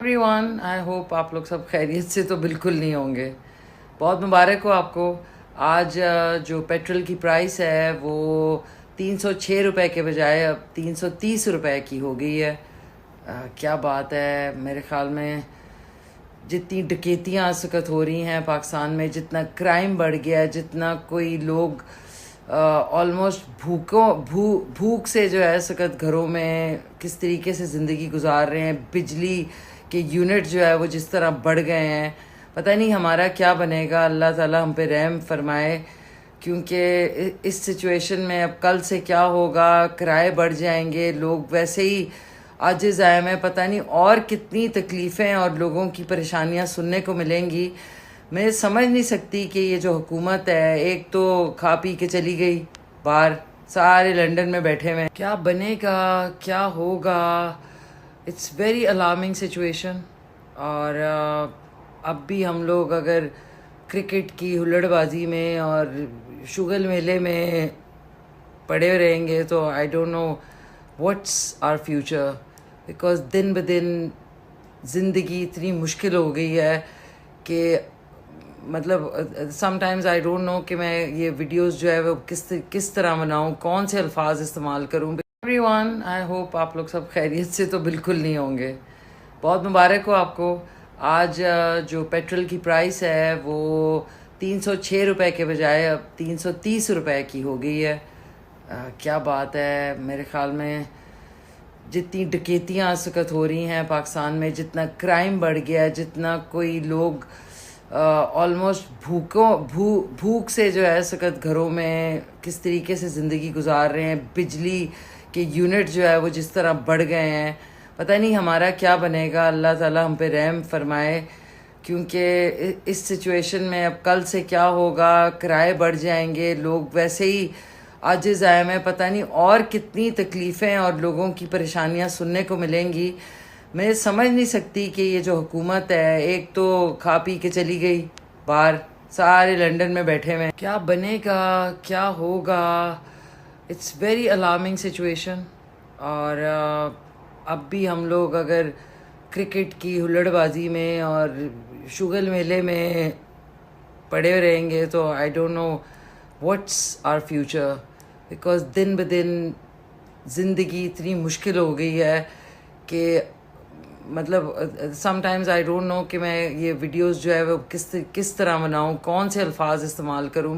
Everyone, I hope आप लोग सब खैरियत से तो बिल्कुल नहीं होंगे। बहुत मुबारक हो आपको। आज जो पेट्रोल की प्राइस है वो 306 रुपये के बजाय अब 330 रुपये की हो गई है। क्या बात है। मेरे ख्याल में जितनी डकैतियाँ इस वक्त हो रही हैं पाकिस्तान में, जितना क्राइम बढ़ गया है, जितना कोई लोग ऑलमोस्ट भूख से जो है इस वक्त घरों में किस तरीके से ज़िंदगी गुजार रहे हैं। बिजली के यूनिट जो है वो जिस तरह बढ़ गए हैं, पता नहीं हमारा क्या बनेगा। अल्लाह ताला हम पे रहम फरमाए, क्योंकि इस सिचुएशन में अब कल से क्या होगा। किराए बढ़ जाएंगे, लोग वैसे ही आजिज़ आए में, पता नहीं और कितनी तकलीफ़ें और लोगों की परेशानियां सुनने को मिलेंगी। मैं समझ नहीं सकती कि ये जो हुकूमत है, एक तो खा पी के चली गई बाहर, सारे लंदन में बैठे हुए हैं। क्या बनेगा, क्या होगा। It's very alarming situation. और अब भी हम लोग अगर क्रिकेट की हुल्लड़बाजी में और शुगल मेले में पड़े रहेंगे तो I don't know what's our future. Because दिन ब दिन ज़िंदगी इतनी मुश्किल हो गई है कि मतलब समटाइम्स आई डोंट नो कि मैं ये वीडियोस जो है वो किस तरह बनाऊँ, कौन से अल्फाज इस्तेमाल करूँ। एवरीवन, आई होप आप लोग सब खैरियत से तो बिल्कुल नहीं होंगे। बहुत मुबारक हो आपको। आज जो पेट्रोल की प्राइस है वो 306 रुपये के बजाय अब 330 रुपये की हो गई है। क्या बात है। मेरे ख्याल में जितनी डकैतियाँ इस वक्त हो रही हैं पाकिस्तान में, जितना क्राइम बढ़ गया है, जितना कोई लोग ऑलमोस्ट भूख से जो है इस वक्त घरों में किस तरीके से ज़िंदगी गुजार रहे हैं। बिजली के यूनिट जो है वो जिस तरह बढ़ गए हैं, पता नहीं हमारा क्या बनेगा। अल्लाह ताला हम पे रहम फरमाए, क्योंकि इस सिचुएशन में अब कल से क्या होगा। किराए बढ़ जाएंगे, लोग वैसे ही आजिज़ आए में, पता नहीं और कितनी तकलीफ़ें और लोगों की परेशानियां सुनने को मिलेंगी। मैं समझ नहीं सकती कि ये जो हुकूमत है, एक तो खा पी के चली गई बाहर, सारे लंदन में बैठे हुए हैं। क्या बनेगा, क्या होगा। It's very alarming situation. और अब भी हम लोग अगर क्रिकेट की हुल्लड़बाजी में और शुगल मेले में पड़े रहेंगे तो I don't know what's our future. Because दिन ब दिन ज़िंदगी इतनी मुश्किल हो गई है कि मतलब समटाइम्स आई डोंट नो कि मैं ये वीडियोस जो है वो किस तरह बनाऊँ, कौन से अल्फाज इस्तेमाल करूँ।